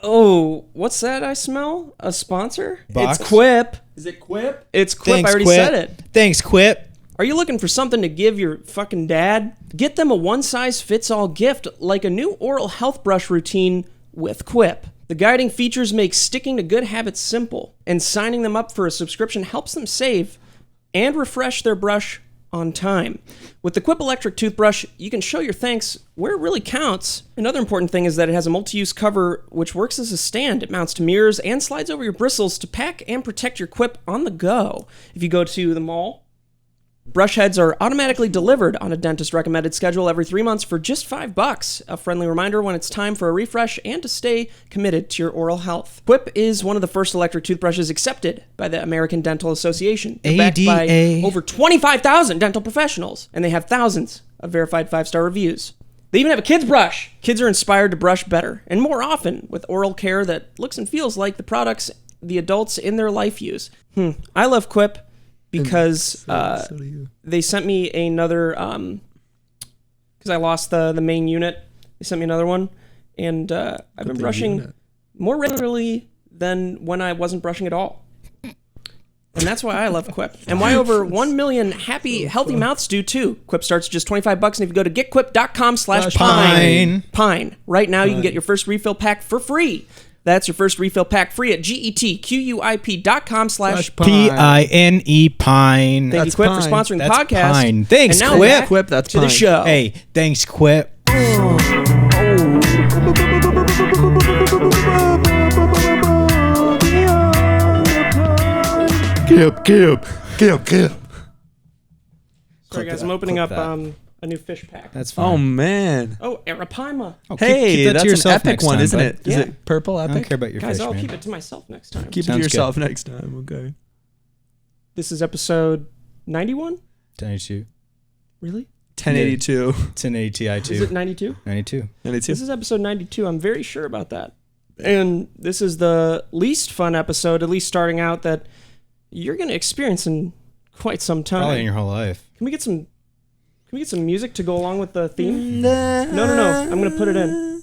Oh, what's that I smell? A sponsor? Box? It's Quip. Is it Quip? It's Quip. Thanks, I already Quip. said it. Thanks, Quip. Are you looking for something to give your fucking dad? Get them a one-size-fits-all gift like a new oral health brush routine with Quip. The guiding features make sticking to good habits simple, and signing them up for a subscription helps them save and refresh their brush on time. With the Quip electric toothbrush, you can show your thanks where it really counts. Another important thing is that it has a multi-use cover which works as a stand. It mounts to mirrors and slides over your bristles to pack and protect your Quip on the go. If you go to the mall, brush heads are automatically delivered on a dentist recommended schedule every 3 months for just $5. A friendly reminder when it's time for a refresh and to stay committed to your oral health. Quip is one of the first electric toothbrushes accepted by the American Dental Association. They're backed by over 25,000 dental professionals, and they have thousands of verified 5-star reviews. They even have a kid's brush. Kids are inspired to brush better and more often with oral care that looks and feels like the products the adults in their life use. I love Quip because they sent me another, because I lost the main unit. They sent me another one, and I've been brushing more regularly than when I wasn't brushing at all. And that's why I love Quip. And why over 1 million happy, healthy mouths do too. Quip starts just $25, and if you go to getquip.com/pine right now, you can get your first refill pack for free. That's your first refill pack free at getquip.com/PINE. Pine. Thank you, Quip, for sponsoring the That's podcast. Pine. Thanks, and now Quip. back Quip, that's to the Pine. show. Hey, thanks, Quip. Kip. Sorry, guys, I'm opening up a new fish pack. That's fine. Oh, man. Oh, Arapaima. Oh, Hey, keep that that's to yourself an epic next one, time, isn't bud. it? Is Yeah. it purple I epic? don't care about your Guys, fish, I'll man. keep it to myself next time. Keep it Sounds to yourself next time, okay. This is episode 91? 92. Really? 1082. 1080 Ti Is it 92? 92. 92. This is episode 92. I'm very sure about that. And this is the least fun episode, at least starting out, that you're going to experience in quite some time. Probably in your whole life. Can we get some music to go along with the theme? No. I'm going to put it in.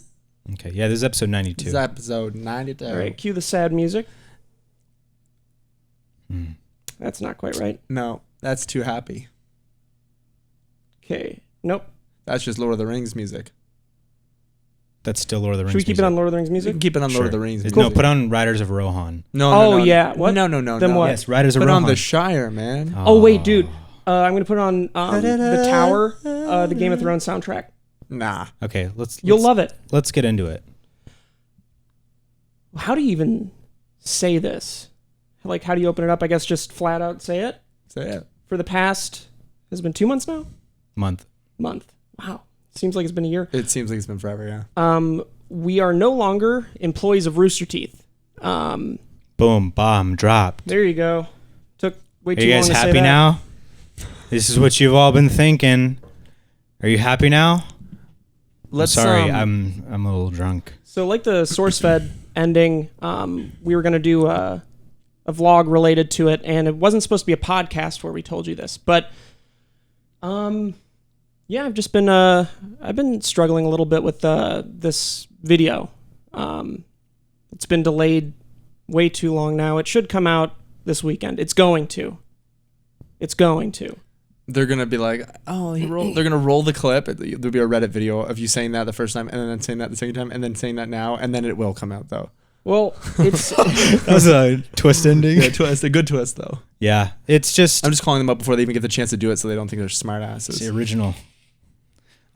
Okay, yeah, this is episode 92. This is episode 92. All right, cue the sad music. Hmm. That's not quite right. No, that's too happy. Okay. Nope. That's just Lord of the Rings music. That's still Lord of the Rings. Should we keep it on Lord of the Rings You music? can keep it on Sure. Lord of the Rings music. No, put on Riders of Rohan. No, yeah. What? No. Then what? Yes, Riders of Put Rohan. on the Shire, man. Oh, wait, dude. I'm going to put on The Tower, the Game of Thrones soundtrack. Nah. Okay, You'll love it. Let's get into it. How do you even say this? Like, how do you open it up? I guess just flat out say it. Say it. For the past, has it been 2 months now? Month. Wow. Seems like it's been a year. It seems like it's been forever, yeah. We are no longer employees of Rooster Teeth. Boom, bomb, dropped. There you go. Took way Are too you long guys to say happy that. now? This is what you've all been thinking. Are you happy now? Let's Sorry, I'm a little drunk. So, like the SourceFed ending, we were going to do a vlog related to it, and it wasn't supposed to be a podcast where we told you this, but yeah, I've just been I've been struggling a little bit with this video. It's been delayed way too long now. It should come out this weekend. It's going to. They're gonna be like, oh, they're gonna roll the clip. There'll be a Reddit video of you saying that the first time, and then saying that the second time, and then saying that now, and then it will come out though. Well, it's That was a twist ending. Yeah, twist, a good twist though. Yeah, it's just I'm just calling them up before they even get the chance to do it, so they don't think they're smart it's asses. the original.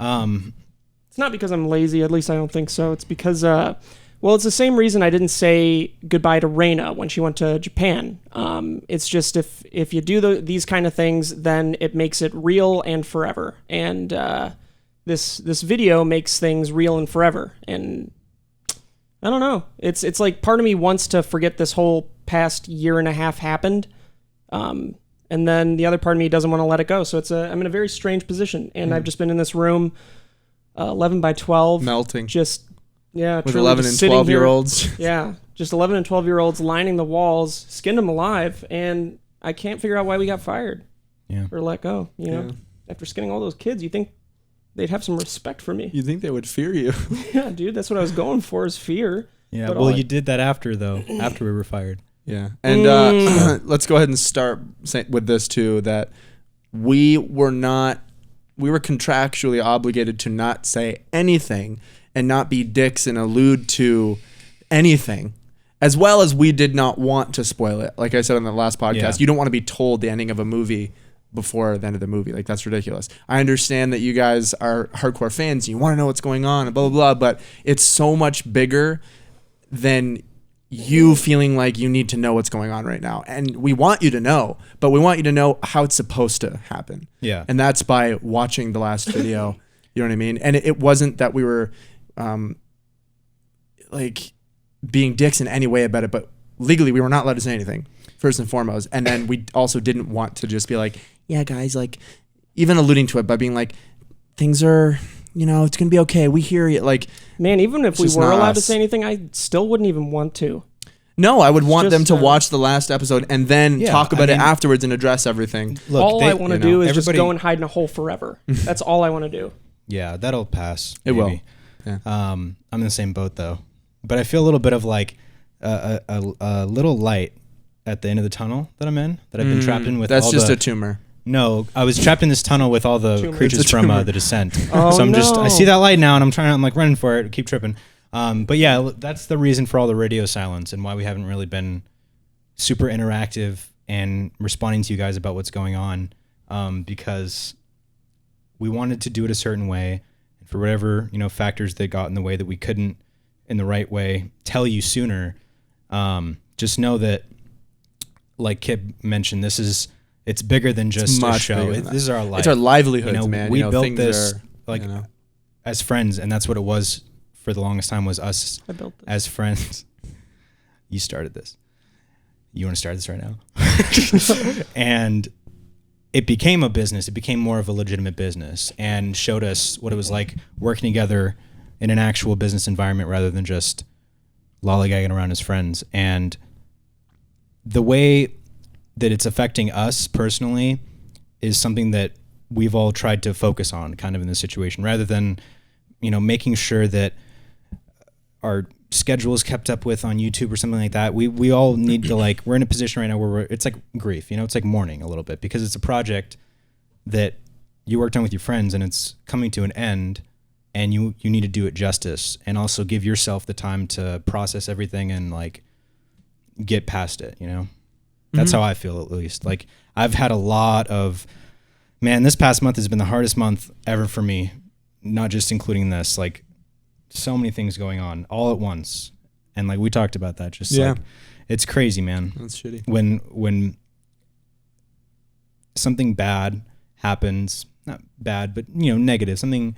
It's not because I'm lazy, at least I don't think so. It's because, well, it's the same reason I didn't say goodbye to Reina when she went to Japan. It's just if you do these kind of things, then it makes it real and forever. And this video makes things real and forever. And I don't know. It's like part of me wants to forget this whole past year and a half happened. And then the other part of me doesn't want to let it go. So I'm in a very strange position. And I've just been in this room, 11 by 12. Melting. Just, yeah. With truly 11 just and sitting 12-year-olds. here. Yeah. Just 11 and 12-year-olds lining the walls, skinned them alive. And I can't figure out why we got fired. Yeah. Or let go. You know, after skinning all those kids, you think they'd have some respect for me. You think they would fear you? Yeah, dude. That's what I was going for, is fear. Yeah, But well, all you did that after we were fired. Yeah. And let's go ahead and start with this too, that we were contractually obligated to not say anything and not be dicks and allude to anything, as well as we did not want to spoil it. Like I said on the last podcast, you don't want to be told the ending of a movie before the end of the movie. Like, that's ridiculous. I understand that you guys are hardcore fans and you want to know what's going on and blah, blah, blah, but it's so much bigger than you feeling like you need to know what's going on right now. And we want you to know, but we want you to know how it's supposed to happen. Yeah. And that's by watching the last video. You know what I mean? And it wasn't that we were like being dicks in any way about it, but legally we were not allowed to say anything, first and foremost. And then we also didn't want to just be like, yeah, guys, like, even alluding to it by being like, things are, you know, it's going to be okay. We hear you. Like, man, even if we just were not allowed to us. say anything, I still wouldn't even want to. no, I would want them just, to watch the last episode and then Yeah, talk about I it mean- afterwards and address everything. Look, All I want to you know, do is just everybody- go and hide in a hole forever. That's all I want to do. Yeah, that'll pass. It will. maybe. Yeah. I'm in the same boat though, but I feel a little bit of like a little light at the end of the tunnel that I'm in, that I've been trapped in with. That's all just the, a tumor. No, I was trapped in this tunnel with all the Tumor. creatures It's a from tumor. The Descent. Oh, So I'm just, I no. see that light now, and I'm like running for it, keep tripping. But yeah, that's the reason for all the radio silence and why we haven't really been super interactive and responding to you guys about what's going on, because we wanted to do it a certain way, and for whatever factors that got in the way that we couldn't, in the right way, tell you sooner. Just know that, like Kip mentioned, it's bigger than just a much show. bigger than that. This is our life. It's our livelihoods, You know, man. we You know, built things this, are, like, you know. as friends, and that's what it was for the longest time, was us I built this. as friends. You started this. You want to start this right now? And it became a business. It became more of a legitimate business, and showed us what it was like working together in an actual business environment rather than just lollygagging around as friends. And the way that it's affecting us personally is something that we've all tried to focus on kind of in this situation, rather than, making sure that our schedule is kept up with on YouTube or something like that. We all need to, like, we're in a position right now where it's like grief, it's like mourning a little bit, because it's a project that you worked on with your friends and it's coming to an end, and you need to do it justice, and also give yourself the time to process everything and, like, get past it, That's how I feel, at least. Like, I've had a lot of, man, this past month has been the hardest month ever for me, not just including this, like, so many things going on all at once. And, like, we talked about that, just like, it's crazy, man. That's shitty. When something bad happens, not bad, but, negative, something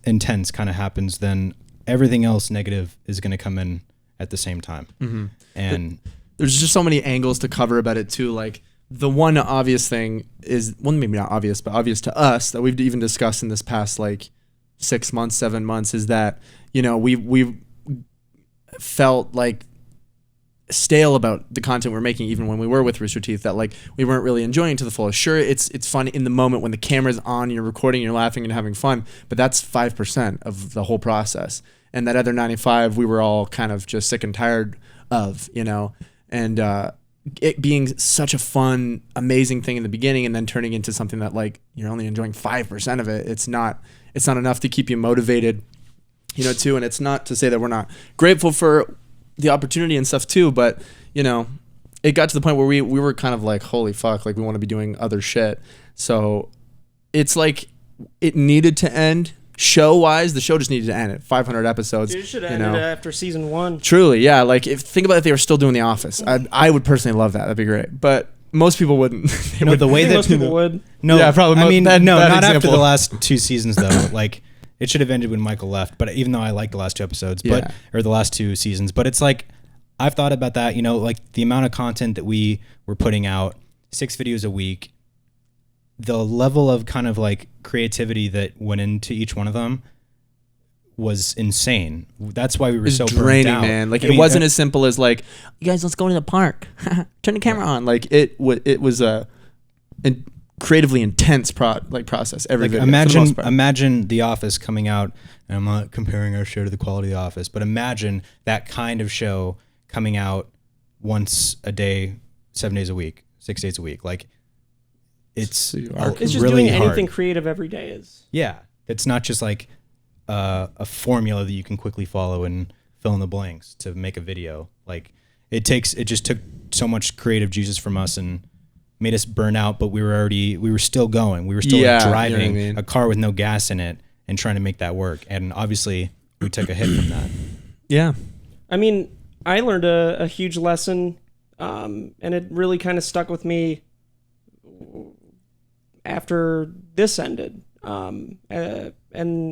intense kind of happens, then everything else negative is going to come in at the same time. Mm-hmm. And There's just so many angles to cover about it too. Like, the one obvious thing is, well, maybe not obvious, but obvious to us, that we've even discussed in this past, like, 6 months, 7 months, is that, we've felt like stale about the content we're making, even when we were with Rooster Teeth, that, like, we weren't really enjoying it to the fullest. Sure, it's fun in the moment when the camera's on, you're recording, you're laughing and having fun, but that's 5% of the whole process. And that other 95, we were all kind of just sick and tired of, and it being such a fun, amazing thing in the beginning, and then turning into something that, like, you're only enjoying 5% of it. It's not enough to keep you motivated, too. And it's not to say that we're not grateful for the opportunity and stuff too, but, it got to the point where we were kind of like, holy fuck, like, we want to be doing other shit. So it's like, it needed to end. Show-wise, the show just needed to end at 500 episodes. Dude, it should have ended after season 1. Truly, yeah. Like, think about if they were still doing The Office. I would personally love that. That'd be great. But most people wouldn't. the way that Most people would. No, Yeah, probably I mean, bad not after example. the last 2 seasons though. Like, it should have ended when Michael left. But even though I liked the last 2 episodes, or the last 2 seasons, but it's like, I've thought about that. Like, the amount of content that we were putting out, 6 videos a week, the level of kind of, like, creativity that went into each one of them was insane. That's why we were It's so draining, burnt out. man. Like, I it mean, wasn't as simple as, like, you guys, let's go to the park. Turn the camera on. Like, it was creatively intense process every video. For the most part. Imagine The Office coming out, and I'm not comparing our show to the quality of The Office, but imagine that kind of show coming out once a day, 7 days a week, 6 days a week. Like it's just really doing hard. anything creative every day is. Yeah, it's not just like a formula that you can quickly follow and fill in the blanks to make a video. Like it just took so much creative juices from us and made us burn out, but we were still going. We were still driving you know what I mean? a car with no gas in it and trying to make that work. And obviously we took a hit from that. Yeah. I mean, I learned a huge lesson, and it really kind of stuck with me after this ended. And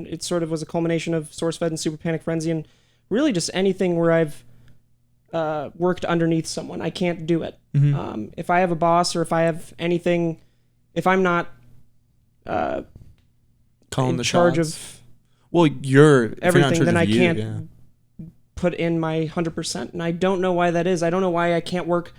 it sort of was a culmination of SourceFed and Super Panic Frenzy, and really just anything where I've worked underneath someone. I can't do it. Mm-hmm. If I have a boss or if I have anything, if I'm not Calling in the charge shots. of Well, you're everything, then I can't Yeah. put in my 100%. And I don't know why that is. I don't know why I can't work,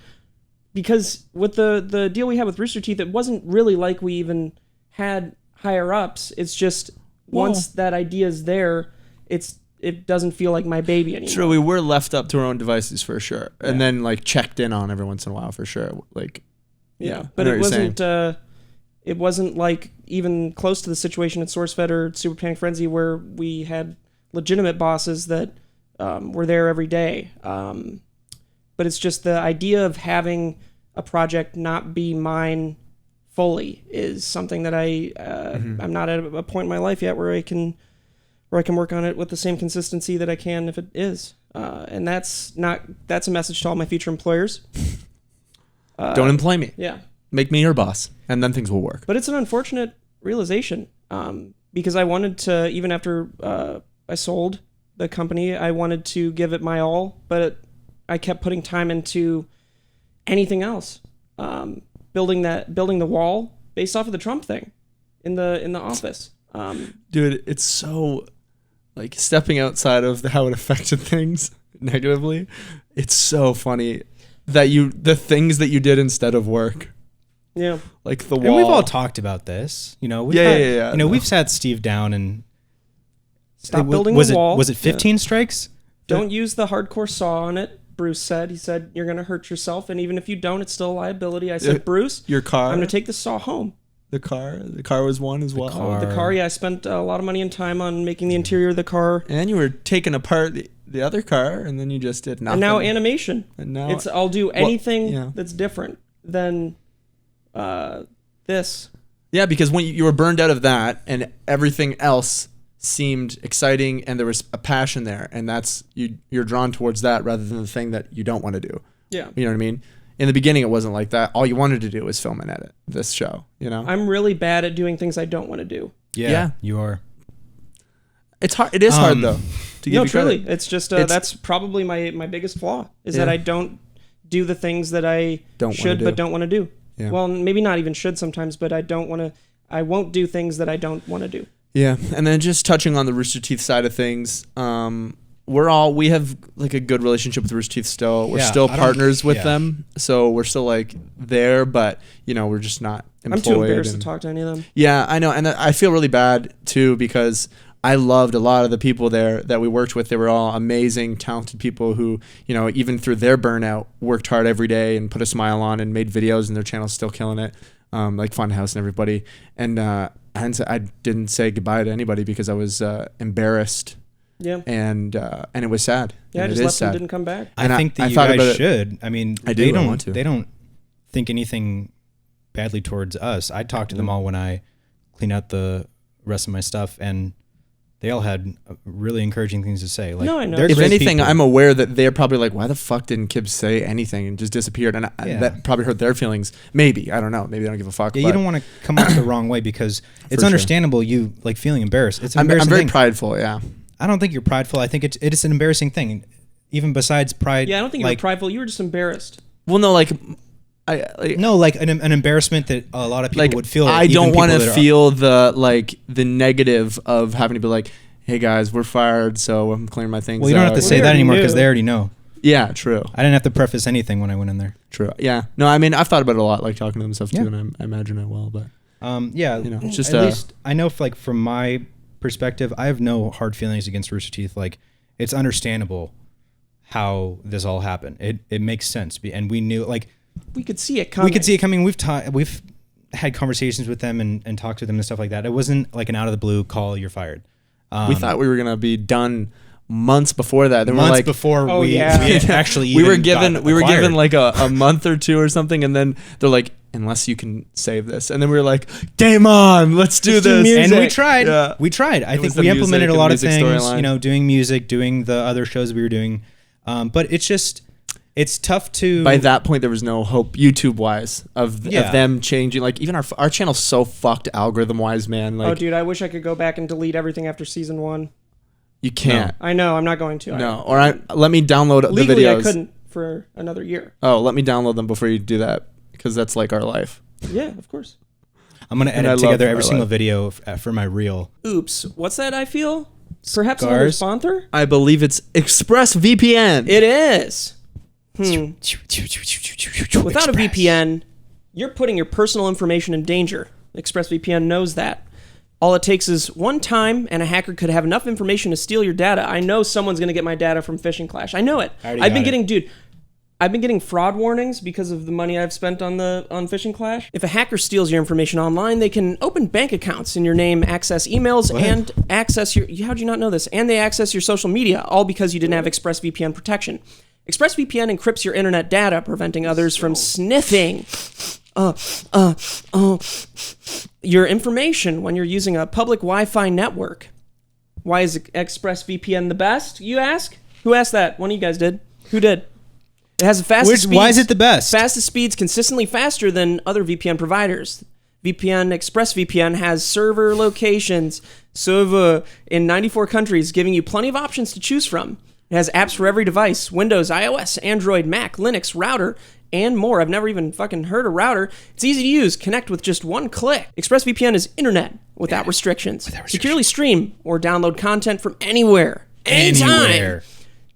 because with the deal we had with Rooster Teeth, it wasn't really like we even had higher ups. It's just once that idea is there, it doesn't feel like my baby anymore. True, we were left up to our own devices for sure, and then like checked in on every once in a while for sure. Like, but I know it what you're wasn't. It wasn't like even close to the situation at SourceFed or Super Panic Frenzy where we had legitimate bosses that were there every day. But it's just the idea of having a project not be mine fully is something that I'm not at a point in my life yet where I can work on it with the same consistency that I can if it is. And that's a message to all my future employers. Don't employ me. Yeah. Make me your boss, and then things will work. But it's an unfortunate realization, because I wanted to, even after I sold the company, I wanted to give it my all, but I kept putting time into anything else. Building the wall based off of the Trump thing in the office. Dude, it's so like stepping outside of how it affected things negatively. It's so funny that the things that you did instead of work. Yeah. Like the wall. And we've all talked about this. You know, we've we've sat Steve down and Stop building the wall. Was it 15 strikes? Don't use the hardcore saw on it. Bruce said. He said, you're going to hurt yourself, and even if you don't, it's still a liability. I said, Bruce, your car. I'm going to take the saw home. The car was one as well. The car, yeah. I spent a lot of money and time on making the interior of the car. And you were taking apart the other car, and then you just did nothing. And now animation. And now I'll do anything that's different than this. Yeah, because when you were burned out of that, and everything else seemed exciting, and there was a passion there, and that's you're drawn towards that rather than the thing that you don't want to do. Yeah. You know what I mean? In the beginning, it wasn't like that. All you wanted to do was film and edit this show, you know? I'm really bad at doing things I don't want to do. Yeah, you are. It's hard. It is hard, though, to give you truly. credit. It's just, that's probably my biggest flaw, is that I don't do the things that I should but don't want to do. Yeah. Well, maybe not even should sometimes, but I won't do things that I don't want to do. Yeah, and then just touching on the Rooster Teeth side of things, we have like a good relationship with Rooster Teeth still. We're still partners with them, so we're still like there, but we're just not employed. I'm too embarrassed to talk to any of them. Yeah, I know, and I feel really bad too because I loved a lot of the people there that we worked with. They were all amazing, talented people who, even through their burnout, worked hard every day and put a smile on and made videos, and their channel's still killing it, like Funhouse and everybody. And I didn't say goodbye to anybody because I was embarrassed. Yeah. And it was sad. Yeah, I just left and didn't come back. I think that you guys should. I mean, they don't think anything badly towards us. I talked to them all when I cleaned out the rest of my stuff, and they all had really encouraging things to say. Like, no, I know. If anything, I'm aware that they're probably like, why the fuck didn't Kibbs say anything and just disappeared? And that probably hurt their feelings. Maybe. I don't know. Maybe they don't give a fuck. Yeah, you don't want to come off the wrong way because it's understandable you like feeling embarrassed. It's an I'm embarrassing very thing. prideful, yeah. I don't think you're prideful. I think it is an embarrassing thing. Even besides pride. Yeah, I don't think you were prideful. You were just embarrassed. Well, no, like... an embarrassment that a lot of people would feel. I don't want to feel the negative of having to be like, hey guys, we're fired, so I'm clearing my things. Well, you don't have to say that anymore because they already know. Yeah, true. I didn't have to preface anything when I went in there. True. Yeah. No, I mean, I've thought about it a lot, like talking to them and stuff too, and I imagine I will, but Yeah, You know, it's just at least I know, like from my perspective, I have no hard feelings against Rooster Teeth. Like, it's understandable how this all happened. It makes sense, and we knew, like, We could see it coming. we could see it coming. We've had conversations with them and talked to them and stuff like that. It wasn't like an out of the blue call, you're fired. we thought we were gonna be done months before that. Then Months we're like, before Oh, we yeah. had actually we even were given got we were acquired. given like a month or two or something, and then they're like, unless you can save this, and then we were like, game on, let's do Let's do this. music. And we tried. Yeah. We tried. I It was think the we music implemented a and lot of music things, storyline. you know, doing music, doing the other shows we were doing. But it's tough to. By that point, there was no hope YouTube wise of Yeah. them changing. Like, even our channel's so fucked algorithm wise, man. Like, Oh, dude, I wish I could go back and delete everything after season 1. you can't. I know, I'm not going to. No. Or let me download the Legally, videos. I couldn't for another year. Oh, let me download them before you do that, because that's like our life. Yeah, of course. I'm gonna And I edit love together our every single life. video for my reel. Oops. What's that I feel? Perhaps another Scars? sponsor? I believe it's ExpressVPN. It is. Without a VPN, you're putting your personal information in danger. ExpressVPN knows that. All it takes is one time, and a hacker could have enough information to steal your data. I know someone's going to get my data from Phishing Clash. I know it. I've been getting fraud warnings because of the money I've spent on Phishing Clash. If a hacker steals your information online, they can open bank accounts in your name, access emails, and access your... How'd you not know this? And they access your social media, all because you didn't have ExpressVPN protection. ExpressVPN encrypts your internet data, preventing others from sniffing your information when you're using a public Wi-Fi network. Why is ExpressVPN the best, you ask? Who asked that? One of you guys did. Who did? It has the fastest speeds. Why is it the best? Fastest speeds, consistently faster than other VPN providers. ExpressVPN has server locations, in 94 countries, giving you plenty of options to choose from. It has apps for every device: Windows, iOS, Android, Mac, Linux, router, and more. I've never even fucking heard of router. It's easy to use. Connect with just one click. ExpressVPN is internet without restrictions. Securely stream or download content from anywhere, anytime. Anywhere.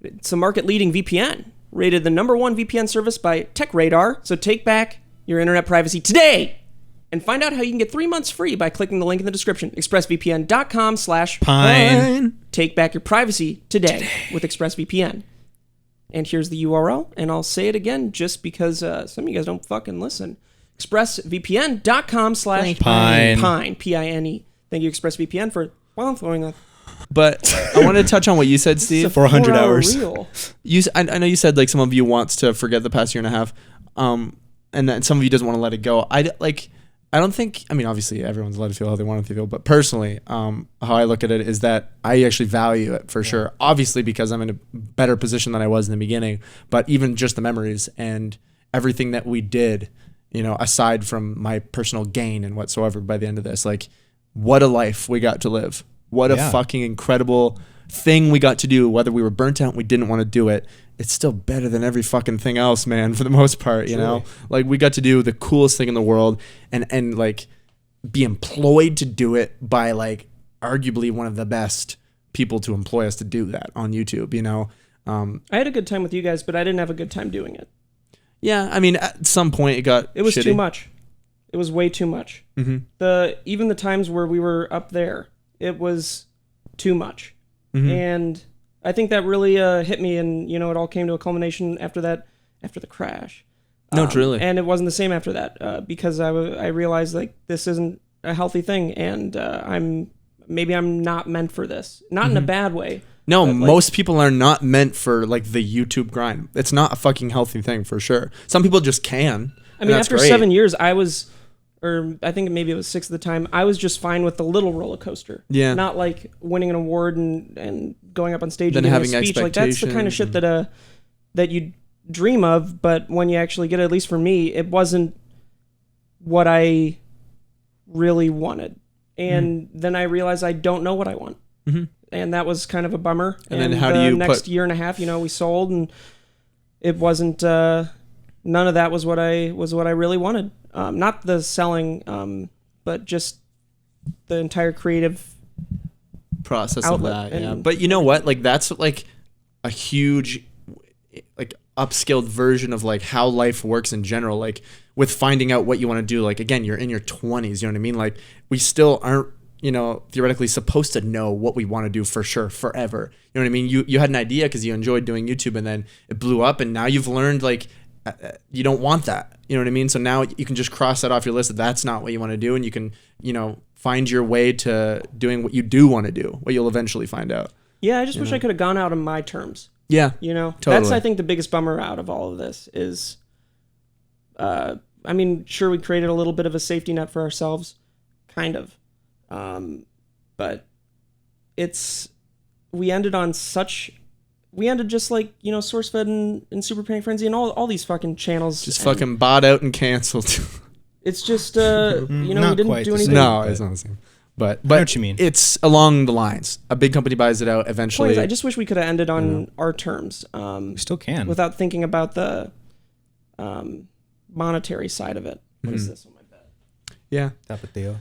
It's a market-leading VPN, rated the #1 VPN service by TechRadar. So take back your internet privacy today and find out how you can get 3 months free by clicking the link in the description. ExpressVPN.com/Pine. Take back your privacy today with ExpressVPN. And here's the URL, and I'll say it again just because some of you guys don't fucking listen. ExpressVPN.com/Pine. P-I-N-E. Thank you, ExpressVPN, for throwing a But I wanted to touch on what you said, Steve. 400 hours. Reel. I know you said like some of you wants to forget the past year and a half, and then some of you doesn't want to let it go. I don't think. I mean, obviously, everyone's allowed to feel how they want to feel, but personally, how I look at it is that I actually value it for sure. Obviously, because I'm in a better position than I was in the beginning, but even just the memories and everything that we did, you know, aside from my personal gain and whatsoever by the end of this, like, what a life we got to live. What a fucking incredible thing we got to do. Whether we were burnt out and we didn't want to do it, it's still better than every fucking thing else, man, for the most part, you know? Like, we got to do the coolest thing in the world and like be employed to do it by like arguably one of the best people to employ us to do that on YouTube, you know? I had a good time with you guys, but I didn't have a good time doing it. Yeah, I mean, at some point it was shitty. too Much. It was way too much. Mm-hmm. Even the times where we were up there, it was too much. Mm-hmm. And I think that really hit me, and, you know, it all came to a culmination after the crash. No, truly. And it wasn't the same after that, because I realized, like, this isn't a healthy thing, and I'm not meant for this. Not in a bad way. No, but, like, most people are not meant for like the YouTube grind. It's not a fucking healthy thing for sure. Some people just can. I mean, after 7 years, I think maybe it was 6 at the time, I was just fine with the little roller coaster. Yeah. Not like winning an award and going up on stage Then and giving having a speech. Like, that's the kind of shit that you dream of, but when you actually get it, at least for me, it wasn't what I really wanted. And then I realized I don't know what I want. Mm-hmm. And that was kind of a bummer. And then how do you next year and a half, you know, we sold, and it wasn't none of that was what I really wanted. Not the selling, but just the entire creative process outlet. of that. Yeah. And- But you know what? Like, that's like a huge, like upskilled version of like how life works in general, like with finding out what you want to do. Like, again, you're in your 20s, you know what I mean? Like, we still aren't, you know, theoretically supposed to know what we want to do for sure forever. You know what I mean? You had an idea because you enjoyed doing YouTube, and then it blew up, and now you've learned like you don't want that. You know what I mean? So now you can just cross that off your list that that's not what you want to do, and you can, you know, find your way to doing what you do want to do, what you'll eventually find out. Yeah, I just wish I could have gone out on my terms. Yeah. You know, totally. That's, I think, the biggest bummer out of all of this is, I mean, sure, we created a little bit of a safety net for ourselves, kind of. But we ended just like, you know, SourceFed and Super Panic Frenzy and all these fucking channels. Just fucking bought out and canceled. It's just, you know, we didn't do anything. No, it's not the same. But I know what you mean. It's along the lines. A big company buys it out eventually. Point is, I just wish we could have ended on our terms. We still can. Without thinking about the monetary side of it. What is this on my bed? Yeah. Tapatio.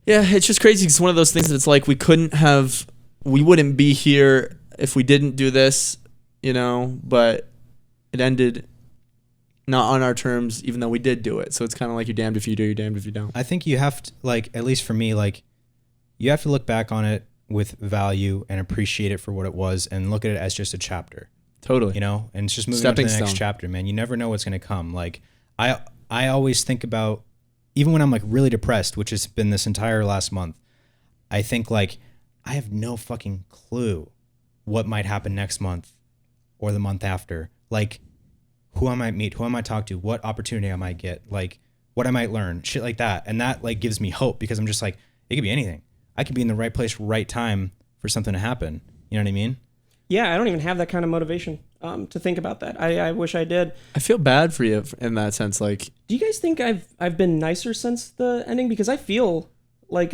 Yeah, it's just crazy. It's one of those things that it's like we wouldn't be here if we didn't do this, you know, but it ended not on our terms, even though we did do it. So it's kind of like you're damned if you do, you're damned if you don't. I think you have to, like, at least for me, like, you have to look back on it with value and appreciate it for what it was and look at it as just a chapter. Totally. You know, and it's just moving on to the next chapter, man. You never know what's going to come. Like, I always think about, even when I'm like really depressed, which has been this entire last month, I think like, I have no fucking clue what might happen next month or the month after. Like, who I might meet, who I might talk to, what opportunity I might get, like what I might learn, shit like that. And that like gives me hope because I'm just like, it could be anything. I could be in the right place, right time for something to happen. You know what I mean? Yeah, I don't even have that kind of motivation to think about that. I wish I did. I feel bad for you in that sense. Like, do you guys think I've been nicer since the ending? Because I feel like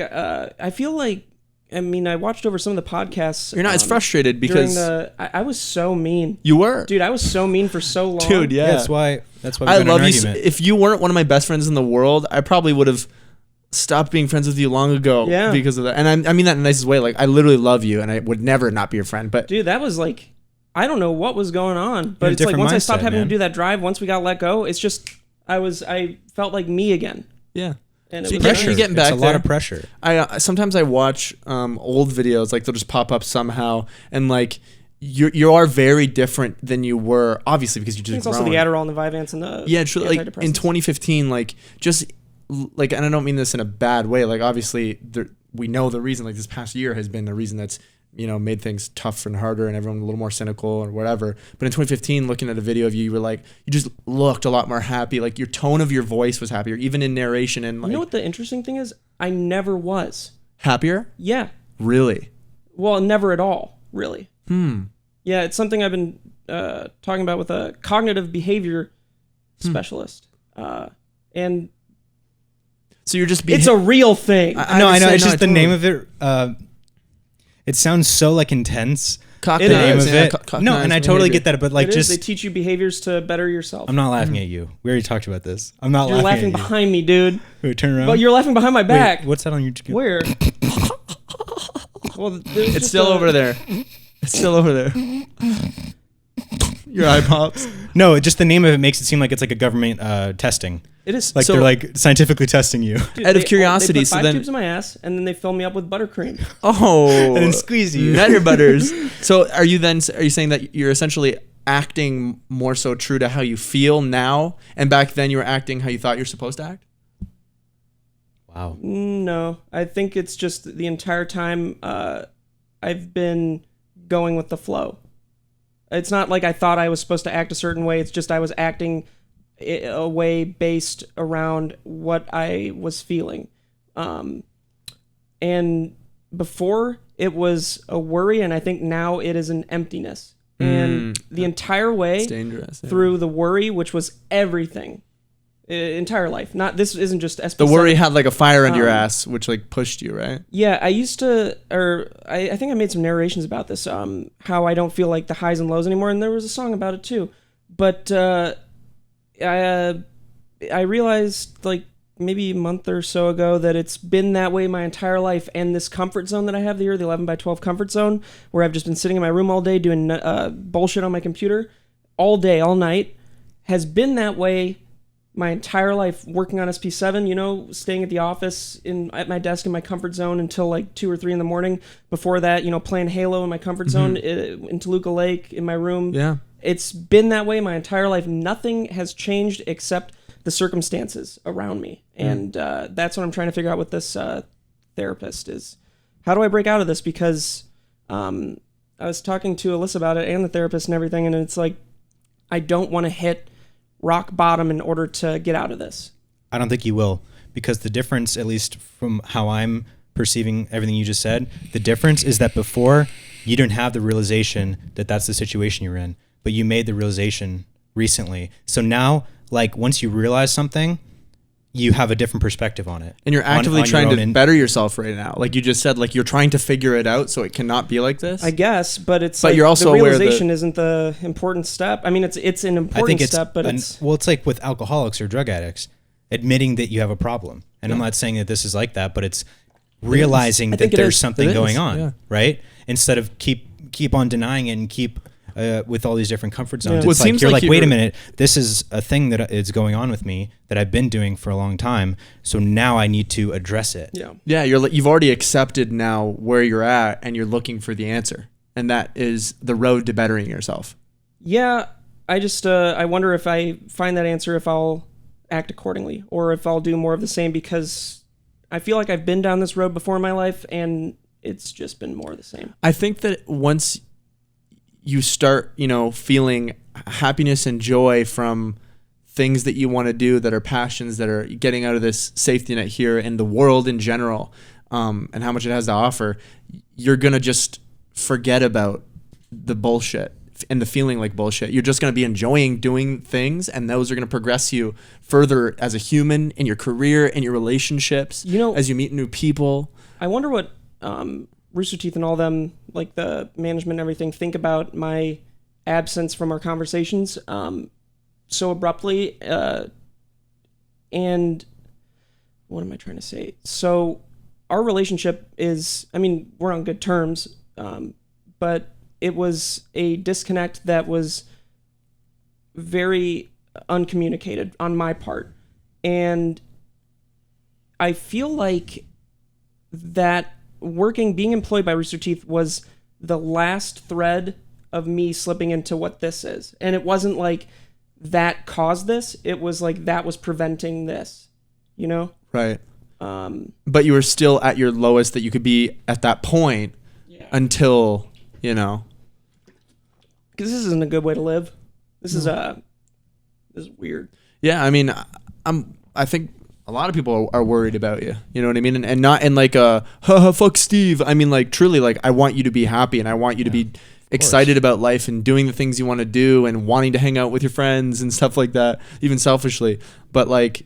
I mean, I watched over some of the podcasts. You're not as frustrated because I was so mean. You were, dude. I was so mean for so long, dude. Yeah, that's why. I love you. If you weren't one of my best friends in the world, I probably would have stopped being friends with you long ago. Yeah. Because of that. And I mean that in the nicest way. Like, I literally love you, and I would never not be your friend. But dude, that was like, I don't know what was going on, but it's like once I stopped having to do that drive, once we got let go, it's just I felt like me again. Yeah. And so it was pressure. You're getting back it's a lot of pressure. Sometimes I watch old videos, like they'll just pop up somehow, and like you are very different than you were, obviously, because you just. It's also the Adderall and the Vyvanse and the true. Like in 2015, like just like, and I don't mean this in a bad way. Like, obviously, we know the reason. Like, this past year has been the reason that's, you know, made things tough and harder, and everyone a little more cynical or whatever. But in 2015, looking at a video of you, you were like, you just looked a lot more happy. Like, your tone of your voice was happier, even in narration. And like, you know what the interesting thing is? I never was happier. Yeah. Really? Well, never at all. Really. Yeah, it's something I've been talking about with a cognitive behavior specialist, and so you're just. It's a real thing. I know. It's just the name of it. It sounds so like intense. The name of it. No, and I totally get that, but like they teach you behaviors to better yourself. I'm not laughing at you. We already talked about this. I'm not. You're laughing behind me, dude. Wait, turn around. But you're laughing behind my back. Wait, what's that on your? Where? Well, it's still over there. It's still over there. Your eye pops. No, just the name of it makes it seem like it's like a government testing. It is like, they're like scientifically testing you. Dude, out of curiosity, they put 5 tubes in my ass, and then they fill me up with buttercream. Oh, and then squeeze you. Nutter butters. So are you saying that you're essentially acting more so true to how you feel now, and back then you were acting how you thought you're supposed to act? Wow. No, I think it's just the entire time I've been going with the flow. It's not like I thought I was supposed to act a certain way. It's just I was acting a way based around what I was feeling. And before it was a worry, and I think now it is an emptiness. And the entire way through the worry, which was everything, entire life. Not this isn't just SP7. The worry had like a fire under your ass, which like pushed you, right? Yeah, I used to, or I think I made some narrations about this. How I don't feel like the highs and lows anymore, and there was a song about it too. But I realized like maybe a month or so ago that it's been that way my entire life, and this comfort zone that I have here, the 11 by 12 comfort zone, where I've just been sitting in my room all day doing bullshit on my computer. all day, all night, has been that way my entire life, working on SP7, you know, staying at the office at my desk in my comfort zone until like 2 or 3 in the morning. Before that, you know, playing Halo in my comfort zone in Toluca Lake in my room. Yeah. It's been that way my entire life. Nothing has changed except the circumstances around me. And that's what I'm trying to figure out with this therapist is, how do I break out of this? Because I was talking to Alyssa about it and the therapist and everything, and it's like, I don't want to hit rock bottom in order to get out of this. I don't think you will, because the difference, at least from how I'm perceiving everything you just said, the difference is that before you didn't have the realization that that's the situation you're in, but you made the realization recently. So now, like, once you realize something, you have a different perspective on it. And you're actively trying to better yourself right now. Like you just said, like you're trying to figure it out so it cannot be like this. I guess, but it's But like you're also the aware realization isn't the important step. I mean, it's an important step, but it's like with alcoholics or drug addicts, admitting that you have a problem. And I'm not saying that this is like that, but it's realizing that there's something going on, right? Instead of keep on denying it and keep with all these different comfort zones. Well, It's it like seems you're like like, wait a minute, this is a thing that is going on with me that I've been doing for a long time. So now I need to address it. Yeah, you've already accepted now where you're at, and you're looking for the answer, and that is the road to bettering yourself. Yeah, I just I wonder if I find that answer, if I'll act accordingly, or if I'll do more of the same, because I feel like I've been down this road before in my life, and it's just been more of the same. I think that once you start, feeling happiness and joy from things that you want to do, that are passions, that are getting out of this safety net here and the world in general, and how much it has to offer, you're going to just forget about the bullshit and the feeling like bullshit. You're just going to be enjoying doing things, and those are going to progress you further as a human in your career, in your relationships, as you meet new people. I wonder what Rooster Teeth and all them, like the management and everything, think about my absence from our conversations so abruptly. And what am I trying to say? So our relationship is, I mean, we're on good terms, but it was a disconnect that was very uncommunicated on my part. And I feel like that being employed by Rooster Teeth was the last thread of me slipping into what this is. And it wasn't like that caused this. It was like that was preventing this, Right. But you were still at your lowest that you could be at that point until, Because this isn't a good way to live. This is weird. Yeah, I mean, I think a lot of people are worried about you. You know what I mean? And not in like a, fuck Steve. I mean, like, truly, like, I want you to be happy, and I want you to be excited about life and doing the things you want to do and wanting to hang out with your friends and stuff like that, even selfishly. But, like,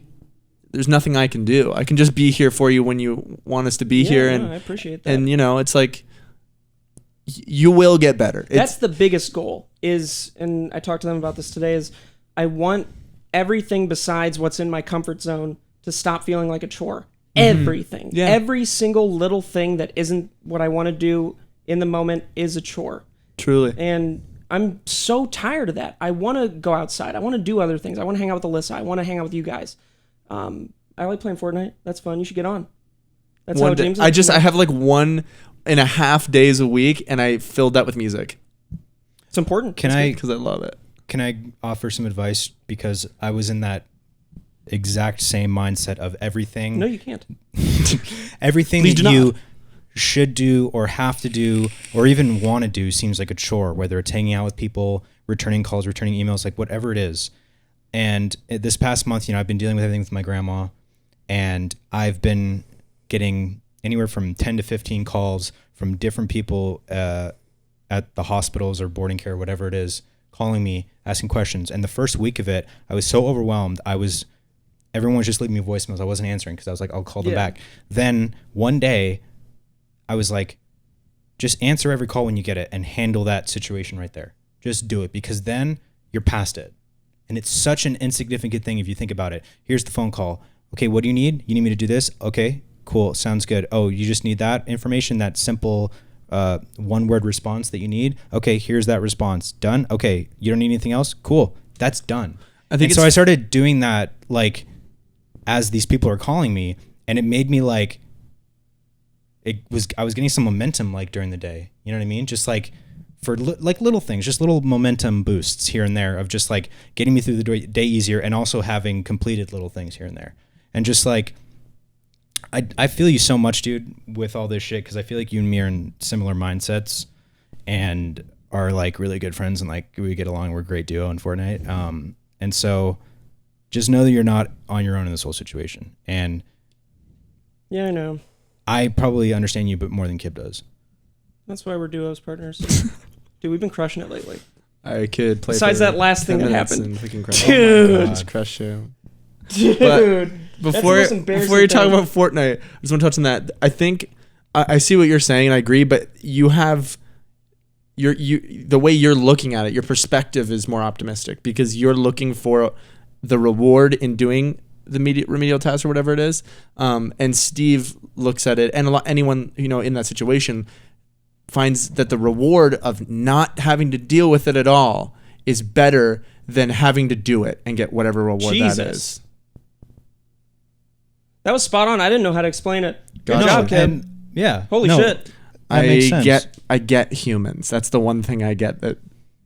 there's nothing I can do. I can just be here for you when you want us to be here. And I appreciate that. And, it's like, you will get better. That's the biggest goal and I talked to them about this today, is I want everything besides what's in my comfort zone to stop feeling like a chore. Everything. Yeah. Every single little thing that isn't what I want to do in the moment is a chore. Truly. And I'm so tired of that. I want to go outside. I want to do other things. I want to hang out with Alyssa. I want to hang out with you guys. I like playing Fortnite. That's fun. You should get on. That's how James is. I have like 1.5 days a week, and I filled that with music. It's important. Because I love it. Can I offer some advice? Because I was in that exact same mindset of everything. No, you can't. Everything that you should do or have to do or even want to do seems like a chore, whether it's hanging out with people, returning calls, returning emails, like whatever it is. And this past month, I've been dealing with everything with my grandma, and I've been getting anywhere from 10 to 15 calls from different people at the hospitals or boarding care, whatever it is, calling me, asking questions. And the first week of it, I was so overwhelmed. Everyone was just leaving me voicemails. I wasn't answering because I was like, I'll call them back. Then one day I was like, just answer every call when you get it and handle that situation right there. Just do it, because then you're past it. And it's such an insignificant thing if you think about it. Here's the phone call. Okay, what do you need? You need me to do this? Okay, cool. Sounds good. Oh, you just need that information, that simple one word response that you need. Okay, here's that response. Done. Okay, you don't need anything else. Cool. That's done. So I started doing that like as these people are calling me, and it made me like I was getting some momentum like during the day. You know what I mean? Just like for like little things, just little momentum boosts here and there of just like getting me through the day easier, and also having completed little things here and there. And just like I feel you so much, dude, with all this shit, because I feel like you and me are in similar mindsets and are like really good friends, and like we get along. We're a great duo in Fortnite. And so just know that you're not on your own in this whole situation. And yeah, I know. I probably understand you, but more than Kip does. That's why we're duos partners. Dude, we've been crushing it lately. I could play. Besides that last thing that happened. Dude, just crush you. Dude. But before you talk about Fortnite, I just want to touch on that. I think I see what you're saying, and I agree. But you have the way you're looking at it, your perspective is more optimistic because you're looking for the reward in doing the remedial task or whatever it is. And Steve looks at it, and anyone in that situation finds that the reward of not having to deal with it at all is better than having to do it and get whatever reward that is. That was spot on. I didn't know how to explain it. Good job, Kim. Yeah. Holy shit. I get humans. That's the one thing I get that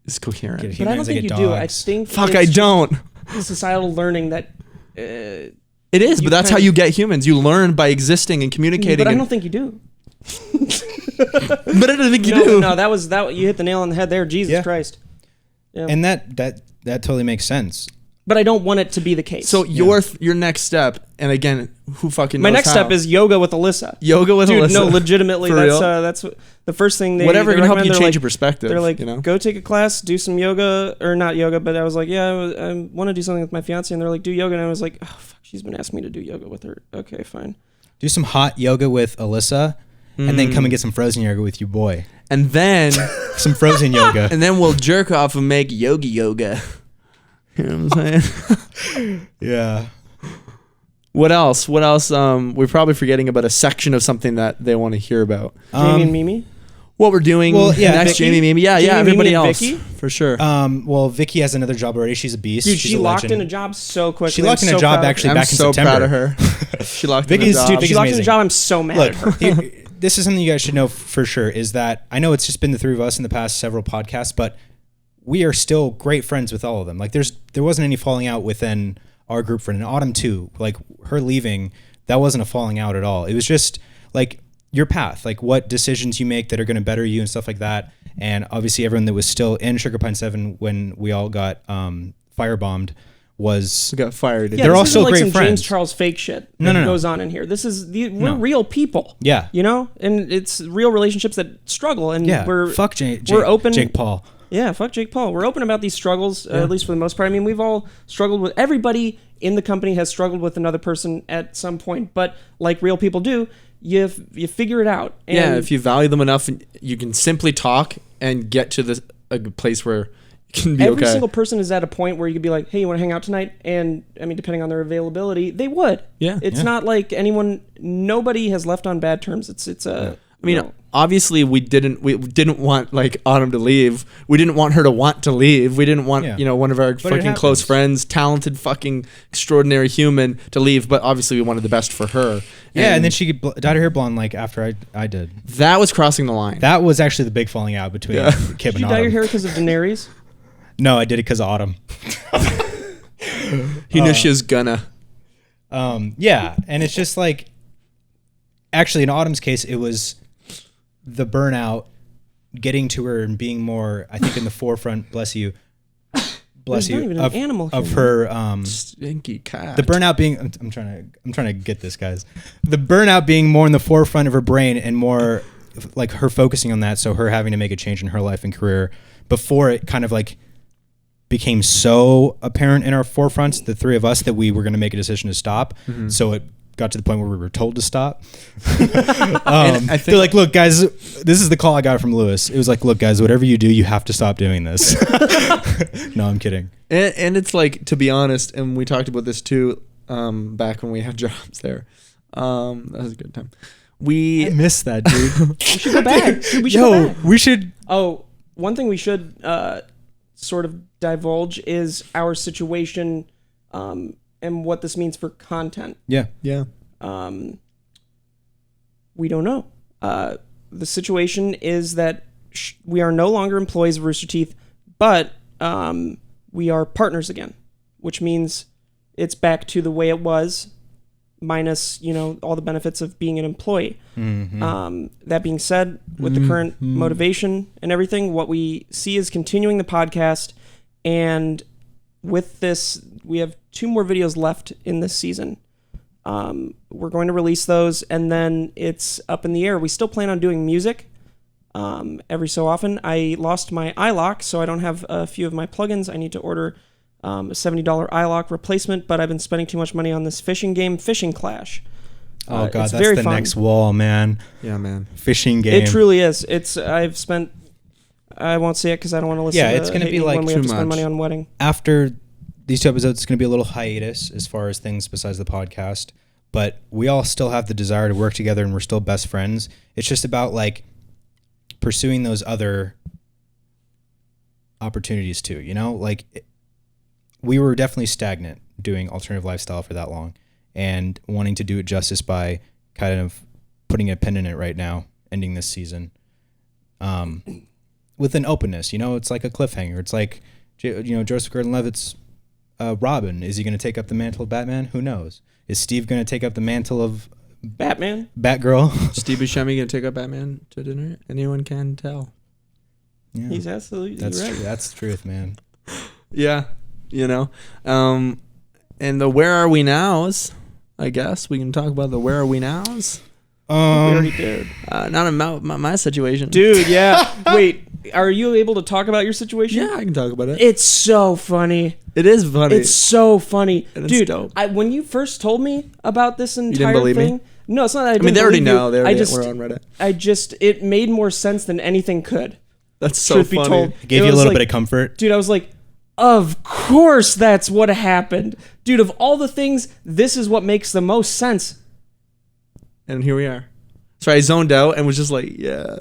is coherent. But I don't think you do. I think I don't. Societal learning that it is, but that's how you get humans. You learn by existing and communicating. But I don't think you do. But I don't think you do. No, that you hit the nail on the head there. Jesus Christ. Yeah. And that totally makes sense. But I don't want it to be the case. So your next step, and again, who fucking knows my next step is yoga with Alyssa. Alyssa. No, legitimately, that's the first thing they whatever can help you change like, your perspective. They're like, go take a class, do some yoga, or not yoga, but I was like, I want to do something with my fiance, and they're like, do yoga, and I was like, oh fuck, she's been asking me to do yoga with her. Okay, fine. Do some hot yoga with Alyssa, and then come and get some frozen yoga with your boy, and then some frozen yoga, and then we'll jerk off and make yoga. You know what I'm saying? Yeah. What else? We're probably forgetting about a section of something that they want to hear about. Jamie and Mimi? What we're doing next, Jamie, Mimi. Yeah, everybody else. Vicky? For sure. Well, Vicky has another job already. She's a beast. Dude, she locked in a job so quickly. She locked in a job actually back in September. I'm so proud of her. She locked in a job. She locked in a job. I'm so mad at her. This is something you guys should know for sure, is that I know it's just been the three of us in the past several podcasts, but we are still great friends with all of them. Like there wasn't any falling out within our group friend. In Autumn too, like her leaving, that wasn't a falling out at all. It was just like your path, like what decisions you make that are going to better you and stuff like that. And obviously everyone that was still in Sugar Pine 7 when we all got firebombed got fired. Yeah, they're all still like great some friends. James Charles fake shit that goes on in here. This is we're real people. Yeah. And it's real relationships that struggle, and fuck we're open. Jake Paul. Yeah, fuck Jake Paul. We're open about these struggles, at least for the most part. I mean, we've all struggled with, everybody in the company has struggled with another person at some point, but like real people do, you figure it out. And if you value them enough, you can simply talk and get to a place where you can be every single person is at a point where you could be like, hey, you want to hang out tonight? And I mean, depending on their availability, they would. Yeah. It's not like nobody has left on bad terms. It's a... I mean, obviously we didn't want like Autumn to leave. We didn't want her to want to leave. We didn't want, one of our fucking close friends, talented fucking extraordinary human to leave, but obviously we wanted the best for her. Yeah, and then she dyed her hair blonde like after I did. That was crossing the line. That was actually the big falling out between Kip and Autumn. Did you dye your hair because of Daenerys? No, I did it because of Autumn. He knew she was gonna. Yeah, and it's just like, actually in Autumn's case, it was the burnout, getting to her and being more, I think, in the forefront. Bless you, not even an animal of her stinky cat. The burnout being, I'm trying to get this, guys. The burnout being more in the forefront of her brain and more like her focusing on that. So her having to make a change in her life and career before it kind of like became so apparent in our forefronts, the three of us, that we were going to make a decision to stop. Mm-hmm. So it got to the point where we were told to stop. They're like, look, guys, this is the call I got from Lewis. It was like, look, guys, whatever you do, you have to stop doing this. No, I'm kidding. And it's like, to be honest, and we talked about this too, back when we had jobs there. That was a good time. we miss that, dude. We should go back. Dude, we should go back. We should. Oh, one thing we should sort of divulge is our situation and what this means for content. Yeah. We don't know. The situation is that we are no longer employees of Rooster Teeth, but we are partners again, which means it's back to the way it was, minus, all the benefits of being an employee. Mm-hmm. That being said, with the current motivation and everything, what we see is continuing the podcast. And with this, we have 2 more videos left in this season. We're going to release those, and then it's up in the air. We still plan on doing music every so often. I lost my iLock, so I don't have a few of my plugins. I need to order a $70 iLock replacement, but I've been spending too much money on this fishing game, Fishing Clash. Oh God, it's that's very the fun. next wall, man. Yeah, man. Fishing game. It truly is. I've spent. I won't say it because I don't want to listen. Yeah, to it's gonna hate be me like when we too have to spend much. money on wedding. After these 2 episodes, it's going to be a little hiatus as far as things besides the podcast. But we all still have the desire to work together, and we're still best friends. It's just about like pursuing those other opportunities too. We were definitely stagnant doing alternative lifestyle for that long, and wanting to do it justice by kind of putting a pin in it right now, ending this season, with an openness. It's like a cliffhanger. It's like, Joseph Gordon-Levitt's Robin. Is he going to take up the mantle of Batman? Who knows? Is Steve going to take up the mantle of Batman? Batgirl? Steve Buscemi gonna take up Batman to dinner? Anyone can tell. Yeah. He's absolutely That's right. true. That's the truth, man. Yeah, and the where are we nows? I guess we can talk about the where are we nows. We already did. Not about my situation, Dude, yeah. Wait, are you able to talk about your situation? Yeah, I can talk about it. It's so funny. It is funny. It's so funny. And it's Dude, dope. When you first told me about this entire didn't believe me? thing. No, it's not that I I didn't mean, they already believe you. know. They already were on Reddit. It made more sense than anything could. That's so Truth funny. be told. It gave It you a was little like- bit of comfort. Dude, I was like, of course that's what happened. Dude, of all the things, this is what makes the most sense. And here we are. So I zoned out and was just like, yeah.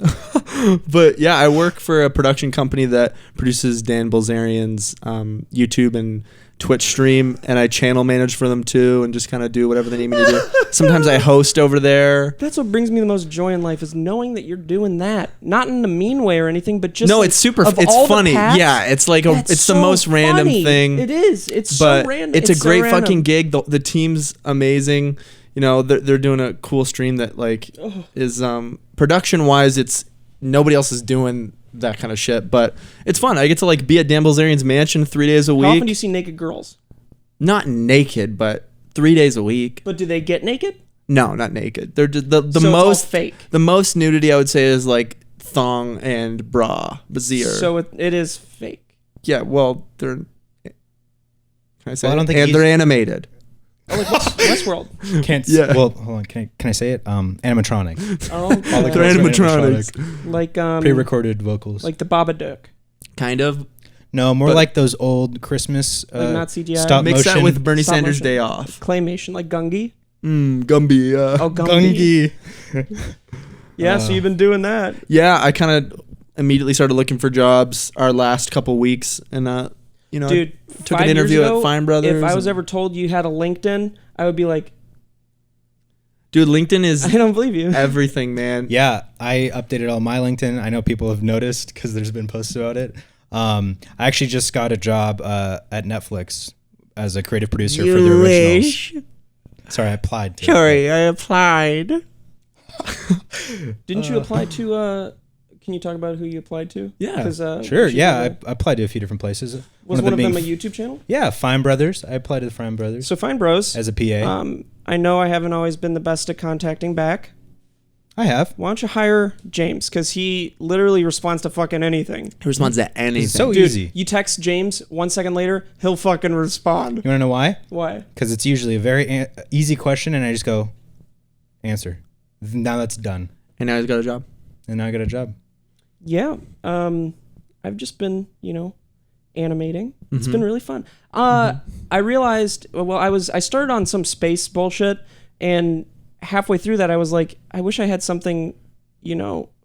But yeah, I work for a production company that produces Dan Bilzerian's YouTube and Twitch stream, and I channel manage for them too, and just kind of do whatever they need me to do. Sometimes I host over there. That's what brings me the most joy in life is knowing that you're doing that. Not in a mean way or anything, but just No, like, it's super. of It's all the funny. paths, Yeah, it's like that's it's the so most random funny. thing. It is. It's But so random. it's a so great random. fucking gig. The team's amazing. They're doing a cool stream that like is production wise. It's nobody else is doing that kind of shit, but it's fun. I get to like be at Dan Bilzerian's mansion 3 days a How week. often do you see naked girls? Not naked, but 3 days a week. But do they get naked? No, not naked. They're just the So it's all most fake. The most nudity I would say is like thong and bra, brassiere. So it is fake. Yeah, well, they're. Can I say? Well, I don't it? think And he's- they're animated. Oh, like Westworld. Can't. Yeah. Well, hold on. Can I say it? Animatronic. Oh, All the They're girls are animatronics. like Pre-recorded vocals. like the Babadook. Kind of. No, more But- like those old Christmas Like not CGI. stop Mix motion. that with Bernie Stop Sanders' motion. Day Off. Claymation, like Gungi. Gumby. Oh, Gungi. Gungi. Yeah, so you've been doing that. Yeah, I kind of immediately started looking for jobs our last couple weeks, and Dude, took 5 an interview years ago, at Fine Brothers. If I was and- ever told you had a LinkedIn, I would be like, dude, LinkedIn is I don't believe you. everything, man. Yeah, I updated all my LinkedIn. I know people have noticed because there's been posts about it. I actually just got a job at Netflix as a creative producer for the originals. Sorry, I applied to. Sorry, I applied. Didn't you apply to? Can you talk about who you applied to? Yeah, 'Cause, sure. she Yeah, was I applied to a few different places. one of them being a YouTube channel? Yeah, Fine Brothers. I applied to the Fine Brothers So Fine Bros. as a PA. I know I haven't always been the best at contacting back. I have. Why don't you hire James? Because he literally responds to fucking anything. He responds to anything. It's so Dude, easy. you text James 1 second later, he'll fucking respond. You want to know why? Why? Because it's usually a very easy question, and I just go, answer. Now that's done, And now he's got a job. and now I got a job. Yeah. I've just been, animating. It's Mm-hmm. been really fun. I realized, I started on some space bullshit, and halfway through that, I was like, I wish I had something,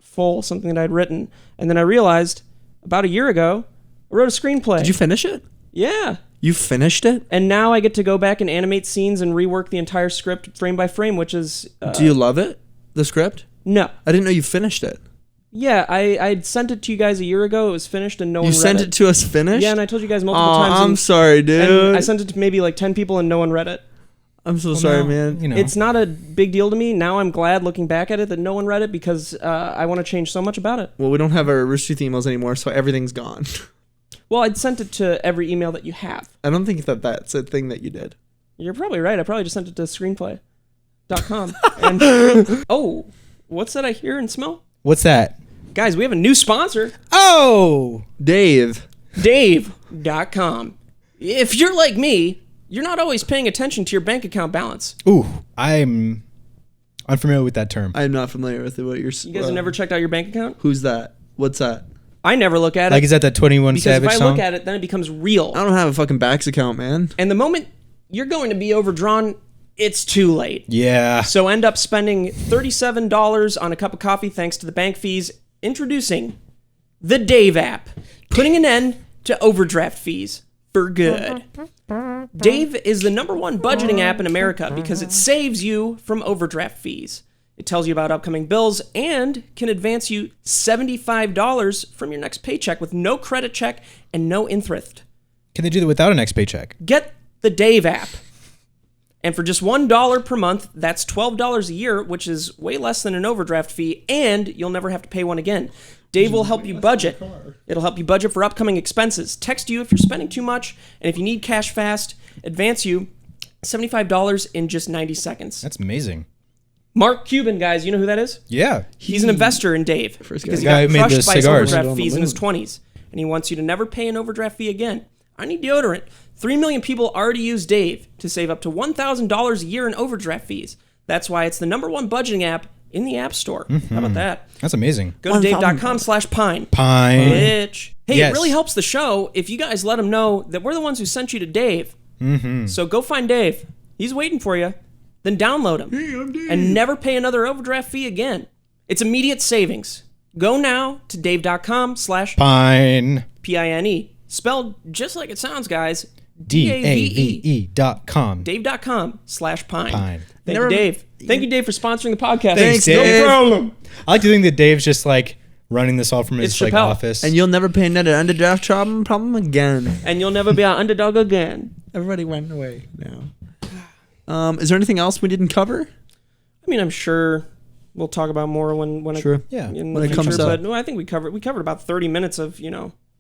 full, something that I'd written. And then I realized about a year ago, I wrote a screenplay. Did you finish it? Yeah. You finished it? And now I get to go back and animate scenes and rework the entire script frame by frame, which is... Do you love it, the script? No. I didn't know you finished it. Yeah, I sent it to you guys a year ago. It was finished and no one read it. You sent it to us finished? Yeah, and I told you guys multiple Aw, times. I'm sorry, dude. And I sent it to maybe like 10 people and no one read it. I'm so sorry, man. It's not a big deal to me. Now I'm glad looking back at it that no one read it because I want to change so much about it. Well, we don't have our Rooster Teeth emails anymore, so everything's gone. Well, I'd sent it to every email that you have. I don't think that that's a thing that you did. You're probably right. I probably just sent it to screenplay.com. And oh, what's that I hear and smell? What's that? Guys, we have a new sponsor. Oh, Dave. Dave.com. If you're like me, you're not always paying attention to your bank account balance. ooh, I'm unfamiliar with that term. I'm not familiar with what you're. You guys have never checked out your bank account? Who's that? What's that? I never look at Like, it. is that that 21 Because Savage if I song? look at it, then it becomes real. I don't have a fucking Bax account, man. And the moment you're going to be overdrawn, it's too late. Yeah. So end up spending $37 on a cup of coffee thanks to the bank fees. Introducing the Dave app, putting an end to overdraft fees for good. Dave is the #1 budgeting app in America because it saves you from overdraft fees. It tells you about upcoming bills and can advance you $75 from your next paycheck with no credit check and no interest. Can they do that without an next paycheck? Get the Dave app. And for just $1 per month, that's $12 a year, which is way less than an overdraft fee, and you'll never have to pay one again. Dave will help you budget. It'll help you budget for upcoming expenses. Text you if you're spending too much, and if you need cash fast, advance you $75 in just 90 seconds. That's amazing. Mark Cuban, guys, you know who that is? Yeah. He's an investor in Dave because he guy got who made crushed the by his cigars. overdraft fees in his 20s, and he wants you to never pay an overdraft fee again. I need deodorant. 3 million people already use Dave to save up to $1,000 a year in overdraft fees. That's why it's the #1 budgeting app in the App Store. How about that? That's amazing. Go to dave.com/pine. Pine. Bitch. Hey, Yes. it really helps the show if you guys let him know that we're the ones who sent you to Dave. So go find Dave. He's waiting for you. Then download him. Hey, I'm Dave. And never pay another overdraft fee again. It's immediate savings. Go now to dave.com/PINE. Pine. Spelled just like it sounds, guys. DAVE.com. Dave.com/Pine. Pine. Thank you, Dave. Thank you, Dave, for sponsoring the podcast. Thanks, Dave. No problem. I like to think that Dave's just like running this all from his It's like Chappelle. office. And you'll never pay another underdraft problem again. And you'll never be an underdog again. Everybody went away now. Is there anything else we didn't cover? I mean, I'm sure we'll talk about more when Sure. Yeah. in When the it comes future, up. but no, I think we covered about 30 minutes of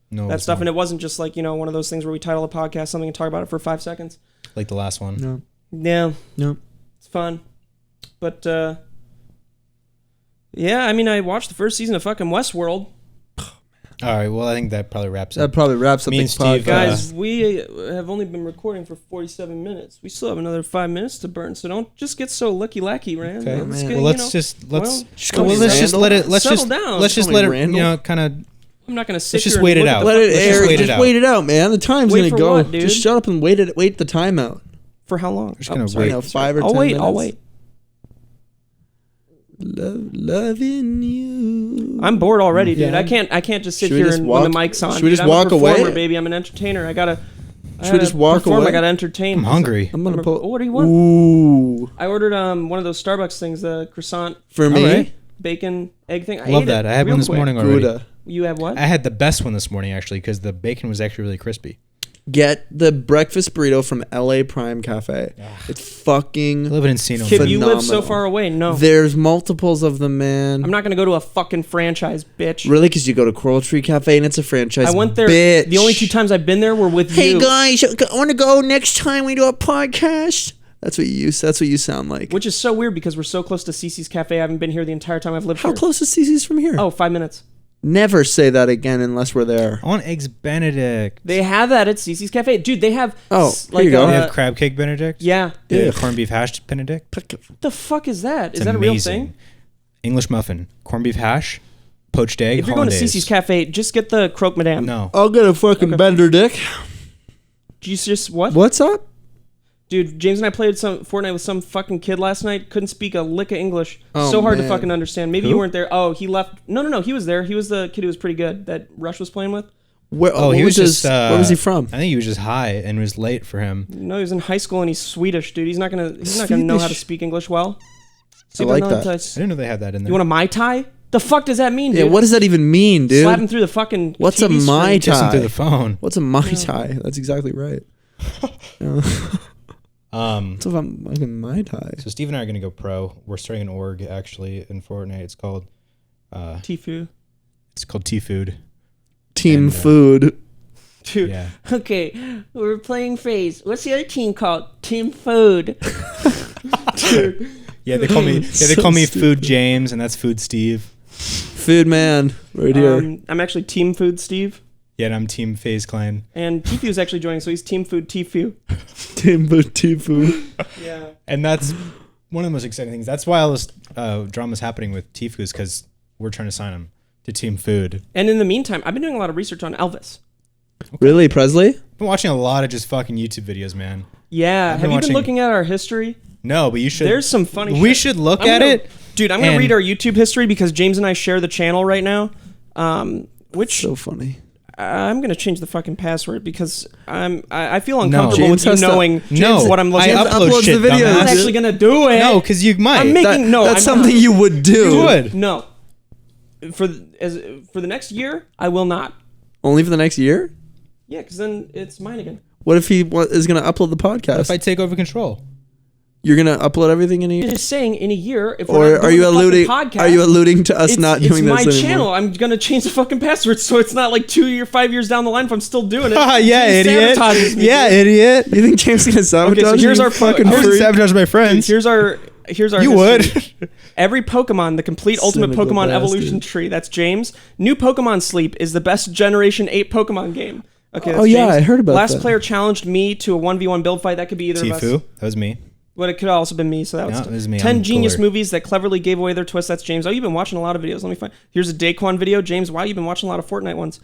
no, that stuff, and it wasn't just like one of those things where we title a podcast something and talk about it for 5 seconds. like the last one. No. Yeah, No. it's fun, but yeah, I mean, I watched the first season of fucking Westworld. All right. Well, I think that probably wraps That up. probably wraps up Me the and Steve, podcast. Guys, we have only been recording for 47 minutes. We still have another 5 minutes to burn, so don't just get so lucky, man. Okay. Let's man. get, Well, let's just well, let's call me let's just Randall. let it. Let's Settle just down. let's just Call let me it. Randall. Kind of. I'm not gonna sit Let's just here and wait it look out. at the Let it Let's just air. wait it Just out. wait it out, man. The time's Wait gonna for go. what, dude? Just shut up and wait the time out. For how long? Just gonna sorry. wait. You know, 5 or I'll 10 wait. minutes. I'll wait. Loving you. I'm bored already, dude. Yeah. I can't just sit Should we here just and walk- when the mic's on. should we dude. just I'm walk a performer, away? baby. I'm an entertainer. I gotta just walk perform. away? I gotta entertain. I'm hungry. I'm gonna put. What do you want? Ooh. I ordered one of those Starbucks things, the croissant For me, right. bacon egg thing. I Love ate that. it I had real one this quick. morning already. Gouda. You have what? I had the best one this morning actually because the bacon was actually really crispy. Get the breakfast burrito from LA Prime Cafe. It's I fucking. live in Encino. Kid, you live so phenomenal. far away. No, There's multiples of them, man. I'm not gonna go to a fucking franchise, bitch. Really, because you go to Coral Tree Cafe and it's a franchise. I went there. Bitch. The only 2 times I've been there were with Hey you, guys, I want to go next time we do a podcast. That's what you sound like. which is so weird because we're so close to Cece's Cafe. I haven't been here the entire time I've lived How here. close is Cece's from here? Oh, 5 minutes. Never say that again unless we're there. I want eggs Benedict. They have that at Cece's Cafe, dude. They have Oh, here you go. They have crab cake Benedict. yeah. The Ugh. corned beef hash Benedict. What the fuck is that? Is It's that a real amazing. thing? English muffin, corned beef hash, poached egg. If you're going to hollandaise. Cece's Cafe, just get the croque madame. No. I'll get a fucking bender dick. Do you just what? What's up? Dude, James and I played some Fortnite with some fucking kid last night. Couldn't speak a lick of English. Oh, so hard man. to fucking understand. Maybe Who? you weren't there. Oh, he left. No. He was there. He was the kid who was pretty good that Rush was playing with. Where, He was just. where was he from? I think he was just high and was late for him. No, he was in high school and he's Swedish, dude. He's not gonna know how to Swedish. speak English well. I like that. I didn't know they had that in there. You want a Mai Tai? The fuck does that mean, dude? Yeah, what does that even mean, dude? Slap him through the fucking What's TV a Mai screen. Listen Tai? through the phone. What's a Mai Tai? That's exactly right. What's a fucking Mai Tai? So Steve and I are gonna go pro. We're starting an org actually in Fortnite. It's called Tifu. T-Food. Team And, Food. Dude. Yeah. Okay, we're playing phase. What's the other team called? Team Food. Dude. Yeah, they call me. Yeah, they So call me stupid. Food James, and that's Food Steve. Food man, right here. I'm actually Team Food Steve. Yeah, and I'm Team FaZe Clan. And Tifu is actually joining, so he's Team Food Tifu. Team Food, Team Food. Yeah. And that's one of the most exciting things. That's why all this drama's happening with Tifu's, because we're trying to sign him to Team Food. And in the meantime, I've been doing a lot of research on Elvis. Really, Presley? I've been watching a lot of just fucking YouTube videos, man. Yeah. I've Have been you been watching- looking at our history? No, but you should. There's some funny We shit. should look I'm at gonna- it. Dude, I'm going to and- read our YouTube history because James and I share the channel right now. Which So funny. I'm going to change the fucking password because I feel uncomfortable James with you has to- knowing No, what I'm looking I at. upload uploads shit, the videos, I'm not dumbass. dude. actually going to do it. No, because you might. I'm making That's I'm something not. you would do. You would. No. For the next year, I will not. Only for the next year? Yeah, because then it's mine again. What if he is going to upload the podcast? If I take over control. You're going to upload everything in a year? Just saying, in a year, if Or we're not are doing you the fucking alluding? podcast, Are you alluding to us not doing it's my this anymore? channel. I'm gonna change the fucking password so it's not like 2 years, 5 years down the line if I'm still doing it. Yeah, James idiot. sabotages me, Yeah, dude. idiot. You think James is going to sabotage? Okay, so here's you, our fucking I wouldn't freak? sabotage my friends. Here's our You history. would. Every Pokemon, the complete ultimate Cynical Pokemon bastard. evolution tree. That's James. New Pokemon Sleep is the best Generation 8 Pokemon game. Okay, that's Oh, yeah, James. I heard about Last that. player challenged me to a 1v1 build fight. That could be either of us. Tifu. That was me. But it could have also been me, so that was, No, it was me. 10 I'm genius cooler. movies that cleverly gave away their twist. That's James. Oh, you've been watching a lot of videos. Let me find. Here's a Daquan video. James, wow, you've been watching a lot of Fortnite ones.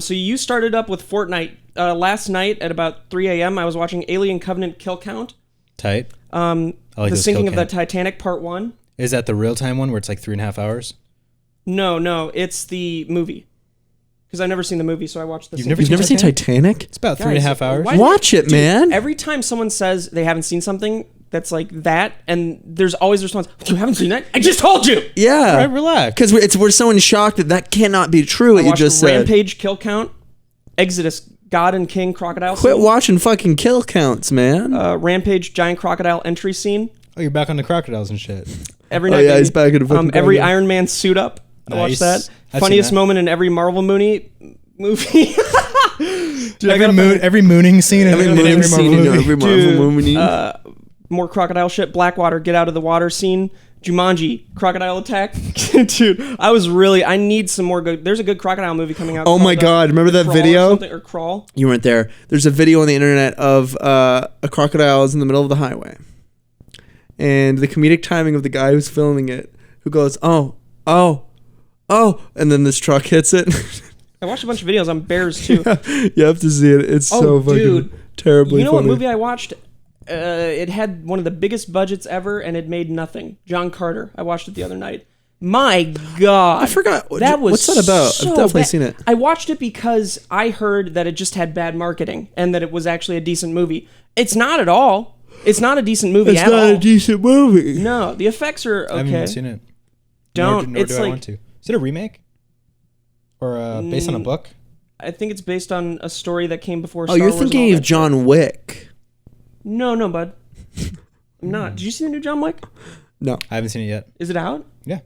So you started up with Fortnite last night at about 3 a.m. I was watching Alien Covenant Kill Count. Tight. I like The those Sinking kill of the count. Titanic Part 1. Is that the real time one where it's like 3.5 hours? No, it's the movie. Because I've never seen the movie, so I watched the You've Sinking. You've never seen Titanic? It's about Guys, 3.5 hours. why- Watch it, man. Every time someone says they haven't seen something that's like that, and there's always a response, you haven't seen that? I just told you! Yeah. Right, relax. Because we're so in shock that cannot be true what I you watched just said. Rampage, Kill Count, Exodus, God and King, Crocodile Quit Scene. watching fucking kill counts, man. Rampage, Giant Crocodile entry scene. Oh, you're back on the crocodiles and shit. Every Oh, night. yeah, baby. he's back in the fucking Every crocodile. Iron Man suit up. I watched Nice. that. I've Funniest seen that. moment in every Marvel movie. Dude, Every mooning scene in Every in movie every scene Marvel in movie. every Marvel Dude, movie. more crocodile shit. Blackwater, get out of the water scene. Jumanji, crocodile attack. Dude, I need some more good. There's a good crocodile movie coming out. Oh my called, God, remember that Crawl or video? something, or Crawl. You weren't there. There's a video on the internet of a crocodile is in the middle of the highway. And the comedic timing of the guy who's filming it, who goes, oh, and then this truck hits it. I watched a bunch of videos on bears too. You have to see it. It's so fucking dude. terribly You know funny. what movie I watched? It had one of the biggest budgets ever, and it made nothing. John Carter. I watched it the other night. My God, I forgot. that was What's that about? so I've definitely bad. seen it. I watched it because I heard that it just had bad marketing and that it was actually a decent movie. It's not at all. It's not a decent movie It's at not all. a decent movie. No, the effects are I haven't okay. even seen it. Don't. Nor It's do I like want to. Is it a remake? Or based on a book? I think it's based on a story that came before. Oh, Star you're Wars and all thinking that of John Wick. shit. No, bud. I'm not. Did you see the new John Wick? No. I haven't seen it yet. Is it out? Yeah.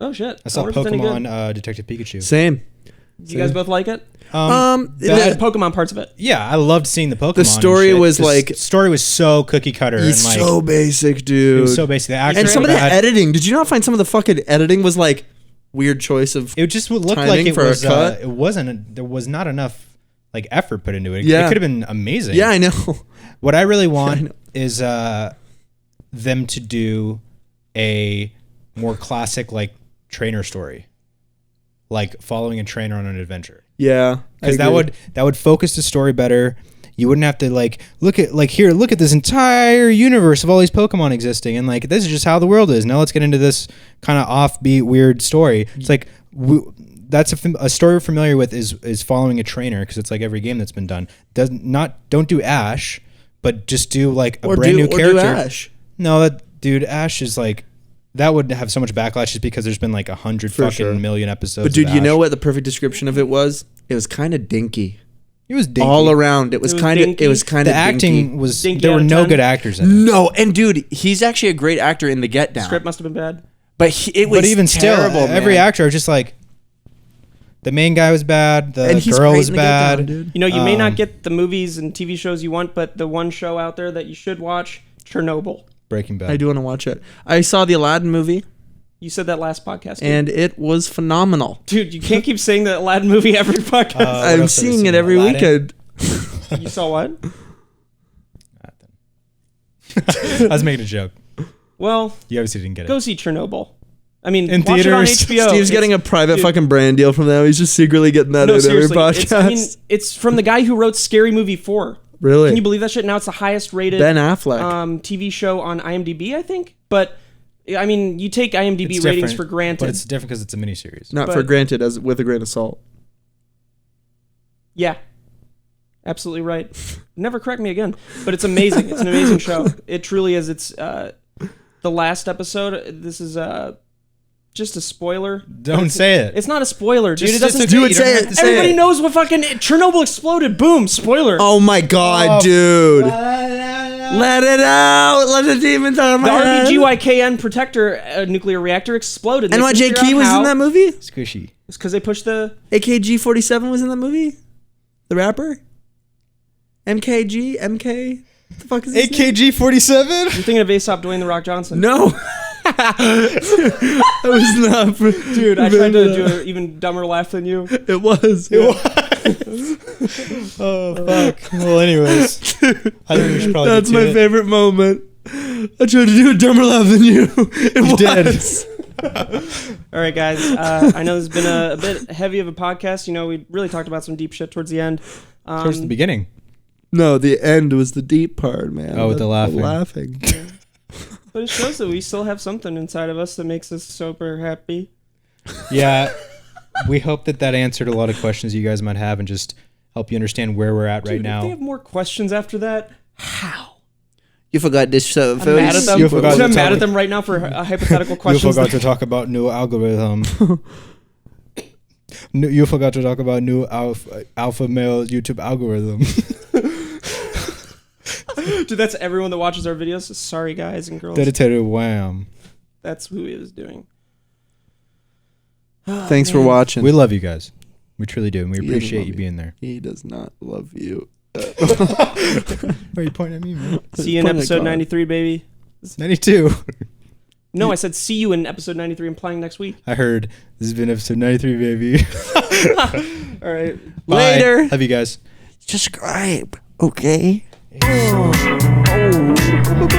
Oh shit! I saw wonder if it's any good. Pokemon Detective Pikachu. Same. Do you guys both like it? That- The Pokemon parts of it. Yeah, I loved seeing the Pokemon. The story and shit. was The like- story was so cookie cutter It's and like so basic, it dude. was so basic. The actors And some of were the bad. editing. Did you not find some of the fucking editing was like weird choice of? It just would look timing like it for a was. cut? It wasn't. There was not enough like effort put into it. Yeah. It could have been amazing. Yeah, I know. What I really I want know. is them to do a more classic like trainer story, like following a trainer on an adventure. Yeah, I Because agree. that would focus the story better. you wouldn't have to look at this entire universe of all these Pokemon existing, and this is just how the world is. Now let's get into this kind of offbeat, weird story. It's that's a story we're familiar with is following a trainer, because it's every game that's been done. Don't do Ash, but just do a brand new character. Or do Ash. No, dude, Ash is that would have so much backlash just because there's been 100 fucking million episodes. But dude, of you know Ash. what the perfect description of it was? It was kind of dinky. It was dinky. All around. It was kind of the acting was Dinky there out were of no 10? good actors in it. No, and dude, he's actually a great actor in The Get Down. Script must have been bad. But it was But even terrible, still, every man. actor was just the main guy was bad, the And he's girl great was in The Get Down, bad. dude. You know, you may not get the movies and TV shows you want, but the one show out there that you should watch, Chernobyl. Breaking Bad. I do want to watch it. I saw the Aladdin movie, You said that last podcast, dude. and it was phenomenal. Dude, you can't keep saying the Aladdin movie every podcast. What I'm else have you seeing seen? it every Aladdin? weekend. You saw what? I was making a joke. Well, You obviously didn't get go it. see Chernobyl. I mean, In watch it on theaters. HBO. Steve's getting a private dude. fucking brand deal from them. He's just secretly getting that No, in every seriously. podcast. It's from the guy who wrote Scary Movie 4. Really? Can you believe that shit? Now it's the highest rated Ben Affleck. TV show on IMDb, I think. But, I mean, you take IMDb It's ratings different, for granted. but it's different because it's a miniseries. Not but- for granted, as with a grain of salt. Yeah. Absolutely right. Never correct me again. But it's amazing. It's an amazing show. It truly is. It's the last episode. This is just a spoiler. Don't say it. It's not a spoiler, dude. Just- It doesn't just do agree. it. You don't have to say Everybody it. knows what fucking Chernobyl exploded. Boom. Spoiler. Oh my god, Oh. dude. Let it out. Let the demons out of The my head. RBGYKN protector nuclear reactor exploded. And what, JQ was in that movie? Squishy. It's because they pushed the... AKG-47 was in that movie? The rapper? MKG? MK? What the fuck is this? AKG-47? You're thinking of Aesop Dwayne The Rock Johnson. No. That was not. Dude, I tried to do an even dumber laugh than you. It was. Oh, fuck. Well, anyways. I think we should probably That's get to my it. favorite moment. I tried to do a dumber laugh than you. It was. All right, guys. I know this has been a bit heavy of a podcast. You know, we really talked about some deep shit towards the end. Towards the beginning. No, the end was the deep part, man. Oh, with the laughing. But it shows that we still have something inside of us that makes us super happy. Yeah. We hope that answered a lot of questions you guys might have and just help you understand where we're at right Dude, now. if they have more questions after that, how? You forgot this. I'm mad at them. You forgot I'm to mad talk- at them right now for a hypothetical You question. forgot to talk about new algorithm. You forgot to talk about new alpha male YouTube algorithm. Dude, that's everyone that watches our videos. Sorry, guys and girls. Dedicated wham. That's who he was doing. Thanks for man. watching. We love you guys. We truly do. And we He appreciate doesn't you love being there. He does not love you. Why are you pointing at me, man? See you in Point at episode God. 93, baby. 92. No, I said see you in episode 93, implying next week. I heard this has been episode 93, baby. All right. Bye. Later. Love you guys. Subscribe, okay? Oh.